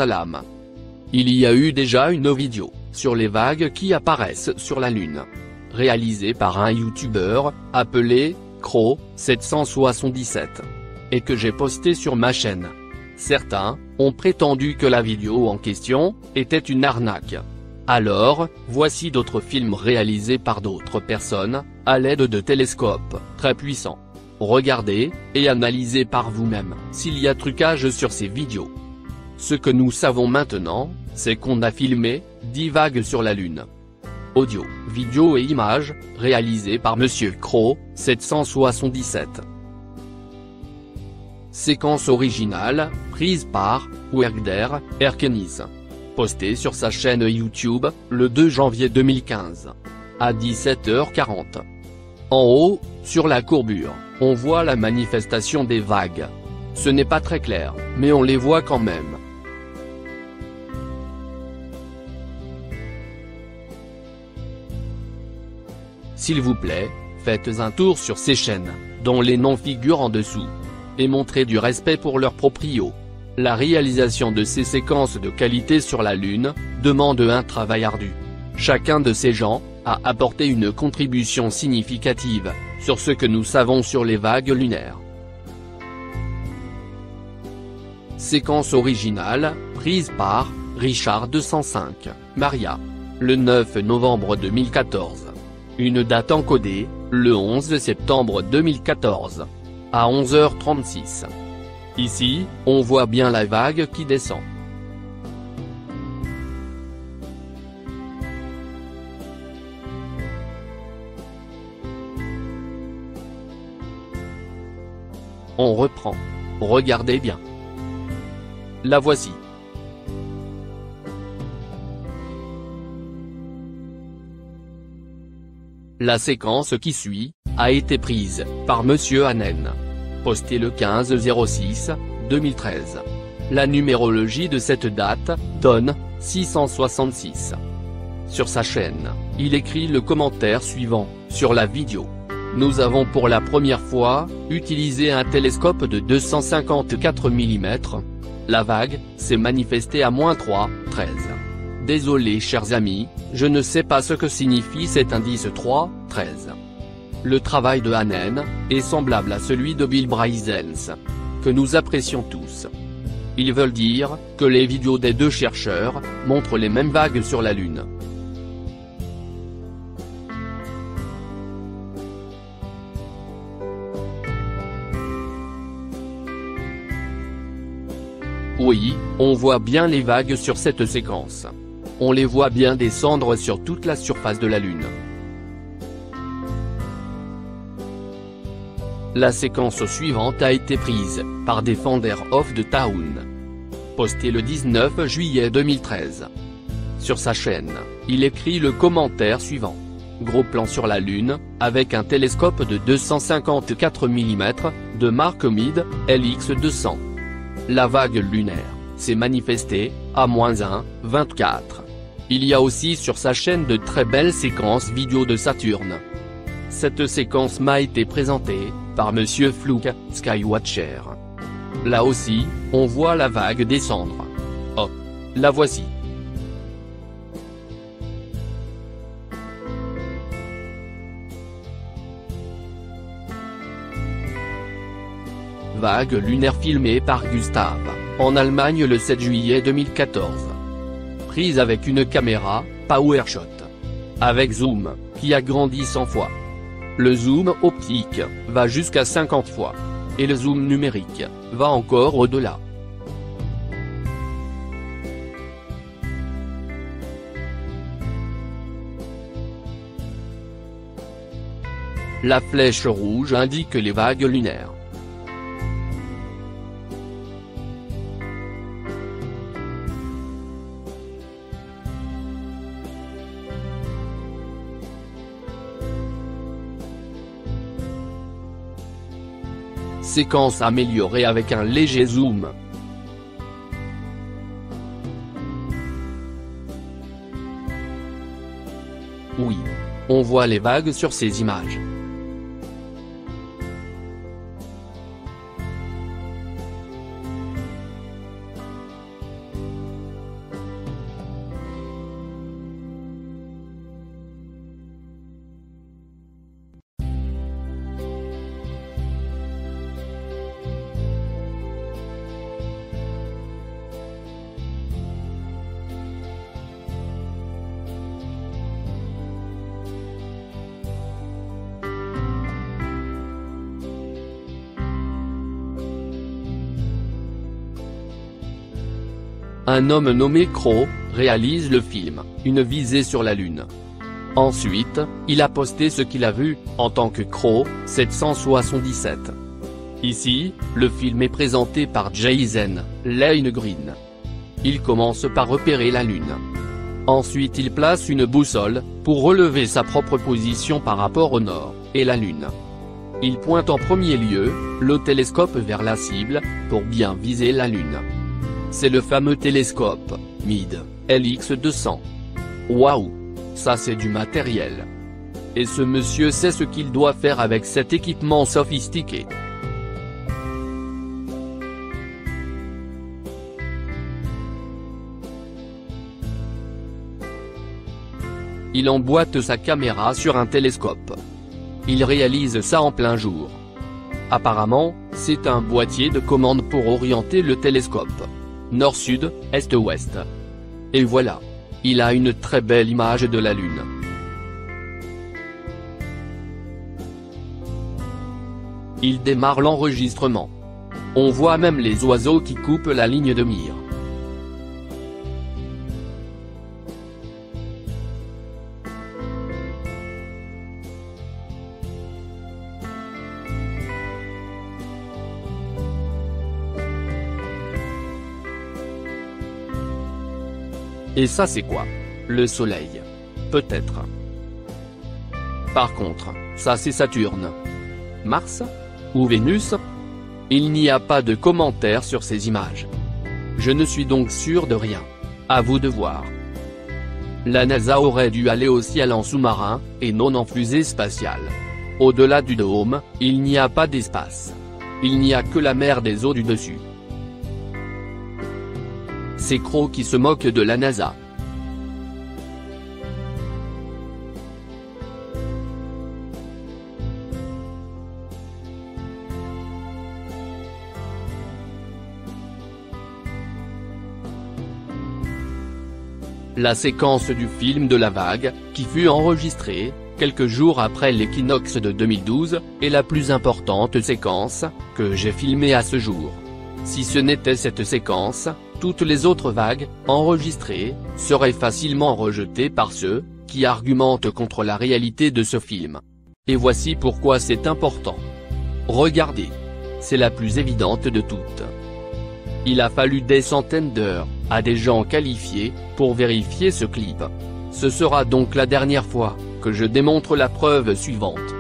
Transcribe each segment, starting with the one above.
Salam. Il y a eu déjà une vidéo sur les vagues qui apparaissent sur la Lune, réalisée par un youtubeur appelé Crow777, et que j'ai posté sur ma chaîne. Certains ont prétendu que la vidéo en question était une arnaque. Alors, voici d'autres films réalisés par d'autres personnes, à l'aide de télescopes très puissants. Regardez, et analysez par vous-même s'il y a trucage sur ces vidéos. Ce que nous savons maintenant, c'est qu'on a filmé 10 vagues sur la Lune. Audio, vidéo et images, réalisées par Monsieur Crow777. Séquence originale, prise par Werder Erkenis. Postée sur sa chaîne YouTube, le 2 janvier 2015. À 17h40. En haut, sur la courbure, on voit la manifestation des vagues. Ce n'est pas très clair, mais on les voit quand même. S'il vous plaît, faites un tour sur ces chaînes, dont les noms figurent en dessous. Et montrez du respect pour leurs proprios. La réalisation de ces séquences de qualité sur la Lune demande un travail ardu. Chacun de ces gens a apporté une contribution significative sur ce que nous savons sur les vagues lunaires. Séquence originale, prise par Richard 205, Maria. Le 9 novembre 2014. Une date encodée, le 11 septembre 2014. À 11h36. Ici, on voit bien la vague qui descend. On reprend. Regardez bien. La voici. La séquence qui suit a été prise par Monsieur Hanen. Postée le 15/06/2013. La numérologie de cette date donne 666. Sur sa chaîne, il écrit le commentaire suivant sur la vidéo. Nous avons pour la première fois utilisé un télescope de 254 mm. La vague s'est manifestée à -3,13. Désolé chers amis, je ne sais pas ce que signifie cet indice 3,13. Le travail de Hanen est semblable à celui de Bill Braizens, que nous apprécions tous. Ils veulent dire que les vidéos des deux chercheurs montrent les mêmes vagues sur la Lune. Oui, on voit bien les vagues sur cette séquence. On les voit bien descendre sur toute la surface de la Lune. La séquence suivante a été prise par Defender of the Town. Postée le 19 juillet 2013. Sur sa chaîne, il écrit le commentaire suivant. Gros plan sur la Lune, avec un télescope de 254 mm, de marque Meade, LX200. La vague lunaire s'est manifestée à -1,24. Il y a aussi sur sa chaîne de très belles séquences vidéo de Saturne. Cette séquence m'a été présentée par Monsieur Fluke Skywatcher. Là aussi, on voit la vague descendre. Oh, la voici. Vague lunaire filmée par Gustave, en Allemagne le 7 juillet 2014. Prise avec une caméra PowerShot. Avec zoom, qui a grandi 100 fois. Le zoom optique va jusqu'à 50 fois. Et le zoom numérique va encore au-delà. La flèche rouge indique les vagues lunaires. Séquence améliorée avec un léger zoom. Oui, on voit les vagues sur ces images. Un homme nommé Crow réalise le film, Une visée sur la Lune. Ensuite, il a posté ce qu'il a vu, en tant que Crow 777. Ici, le film est présenté par Jason Lane Green. Il commence par repérer la Lune. Ensuite il place une boussole, pour relever sa propre position par rapport au nord, et la Lune. Il pointe en premier lieu, le télescope vers la cible, pour bien viser la Lune. C'est le fameux télescope, MID, LX200. Waouh! Ça c'est du matériel. Et ce monsieur sait ce qu'il doit faire avec cet équipement sophistiqué. Il emboîte sa caméra sur un télescope. Il réalise ça en plein jour. Apparemment, c'est un boîtier de commande pour orienter le télescope. Nord-sud, est-ouest. Et voilà. Il a une très belle image de la Lune. Il démarre l'enregistrement. On voit même les oiseaux qui coupent la ligne de mire. Et ça c'est quoi? Le Soleil. Peut-être. Par contre, ça c'est Saturne. Mars? Ou Vénus? Il n'y a pas de commentaires sur ces images. Je ne suis donc sûr de rien. À vous de voir. La NASA aurait dû aller au ciel en sous-marin, et non en fusée spatiale. Au-delà du dôme, il n'y a pas d'espace. Il n'y a que la mer des eaux du dessus. C'est Crow qui se moque de la NASA. La séquence du film de la vague, qui fut enregistrée, quelques jours après l'équinoxe de 2012, est la plus importante séquence, que j'ai filmée à ce jour. Si ce n'était cette séquence, toutes les autres vagues, enregistrées, seraient facilement rejetées par ceux, qui argumentent contre la réalité de ce film. Et voici pourquoi c'est important. Regardez. C'est la plus évidente de toutes. Il a fallu des centaines d'heures, à des gens qualifiés, pour vérifier ce clip. Ce sera donc la dernière fois, que je démontre la preuve suivante.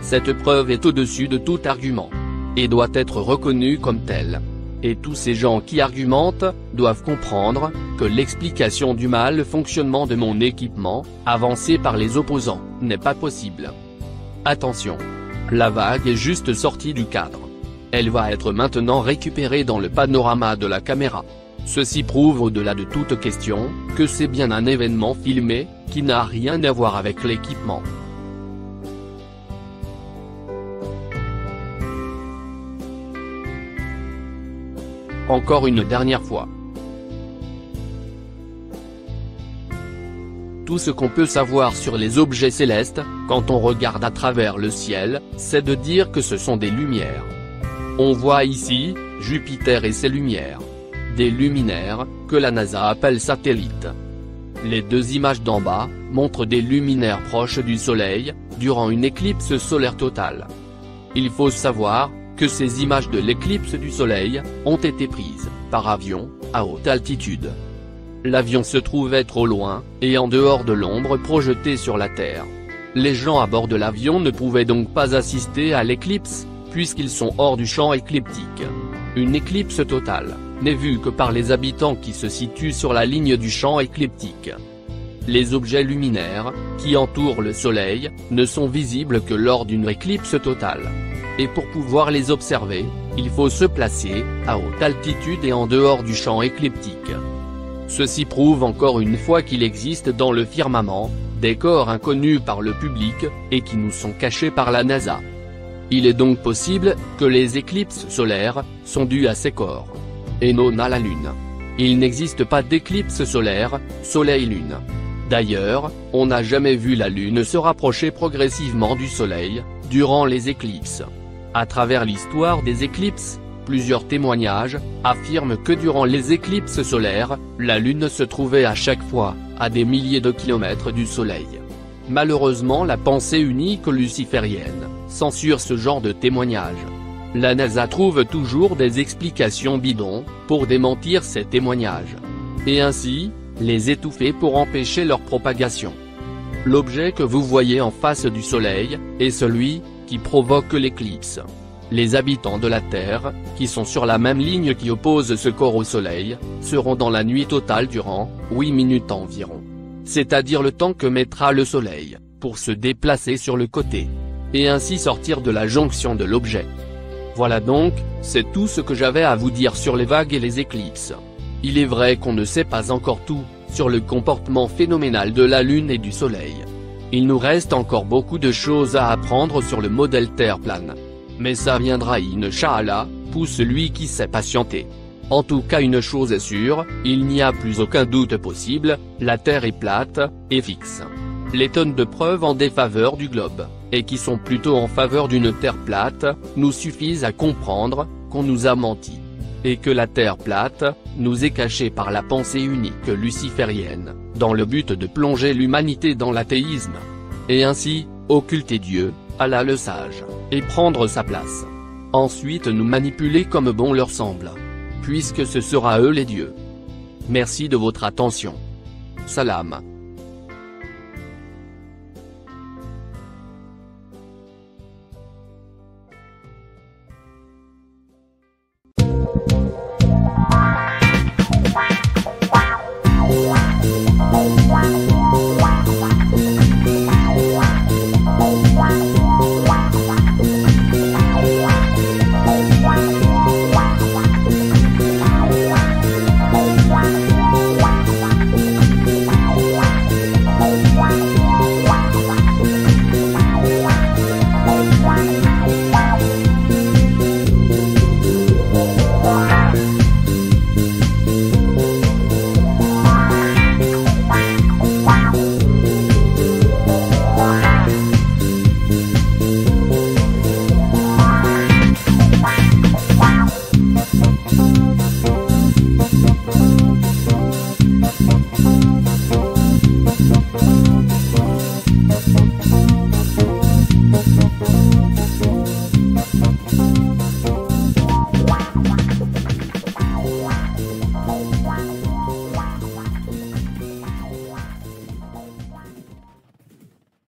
Cette preuve est au-dessus de tout argument. Et doit être reconnue comme telle. Et tous ces gens qui argumentent, doivent comprendre, que l'explication du mal fonctionnement de mon équipement, avancé par les opposants, n'est pas possible. Attention. La vague est juste sortie du cadre. Elle va être maintenant récupérée dans le panorama de la caméra. Ceci prouve au-delà de toute question, que c'est bien un événement filmé, qui n'a rien à voir avec l'équipement. Encore une dernière fois. Tout ce qu'on peut savoir sur les objets célestes, quand on regarde à travers le ciel, c'est de dire que ce sont des lumières. On voit ici, Jupiter et ses lumières. Des luminaires, que la NASA appelle satellites. Les deux images d'en bas, montrent des luminaires proches du Soleil, durant une éclipse solaire totale. Il faut savoir, que ces images de l'éclipse du Soleil, ont été prises, par avion, à haute altitude. L'avion se trouvait trop loin, et en dehors de l'ombre projetée sur la Terre. Les gens à bord de l'avion ne pouvaient donc pas assister à l'éclipse, puisqu'ils sont hors du champ écliptique. Une éclipse totale, n'est vue que par les habitants qui se situent sur la ligne du champ écliptique. Les objets luminaires, qui entourent le Soleil, ne sont visibles que lors d'une éclipse totale. Et pour pouvoir les observer, il faut se placer, à haute altitude et en dehors du champ écliptique. Ceci prouve encore une fois qu'il existe dans le firmament, des corps inconnus par le public, et qui nous sont cachés par la NASA. Il est donc possible, que les éclipses solaires, sont dues à ces corps. Et non à la Lune. Il n'existe pas d'éclipse solaire, Soleil-Lune. D'ailleurs, on n'a jamais vu la Lune se rapprocher progressivement du Soleil, durant les éclipses. À travers l'histoire des éclipses, Plusieurs témoignages affirment que durant les éclipses solaires, la Lune se trouvait à chaque fois à des milliers de kilomètres du Soleil. Malheureusement, la pensée unique luciférienne censure ce genre de témoignages. La NASA trouve toujours des explications bidons pour démentir ces témoignages, et ainsi les étouffer pour empêcher leur propagation. L'objet que vous voyez en face du Soleil est celui qui provoque l'éclipse. Les habitants de la Terre, qui sont sur la même ligne qui oppose ce corps au Soleil, seront dans la nuit totale durant 8 minutes environ. C'est-à-dire le temps que mettra le Soleil pour se déplacer sur le côté, et ainsi sortir de la jonction de l'objet. Voilà donc, c'est tout ce que j'avais à vous dire sur les vagues et les éclipses. Il est vrai qu'on ne sait pas encore tout sur le comportement phénoménal de la Lune et du Soleil. Il nous reste encore beaucoup de choses à apprendre sur le modèle Terre plane. Mais ça viendra Inch'Allah, pour celui qui sait patienter. En tout cas, une chose est sûre, il n'y a plus aucun doute possible, la Terre est plate, et fixe. Les tonnes de preuves en défaveur du globe, et qui sont plutôt en faveur d'une Terre plate, nous suffisent à comprendre qu'on nous a menti. Et que la Terre plate nous est cachée par la pensée unique luciférienne, dans le but de plonger l'humanité dans l'athéisme. Et ainsi, occulter Dieu, Allah le sage, et prendre sa place. Ensuite nous manipuler comme bon leur semble. Puisque ce sera eux les dieux. Merci de votre attention. Salam.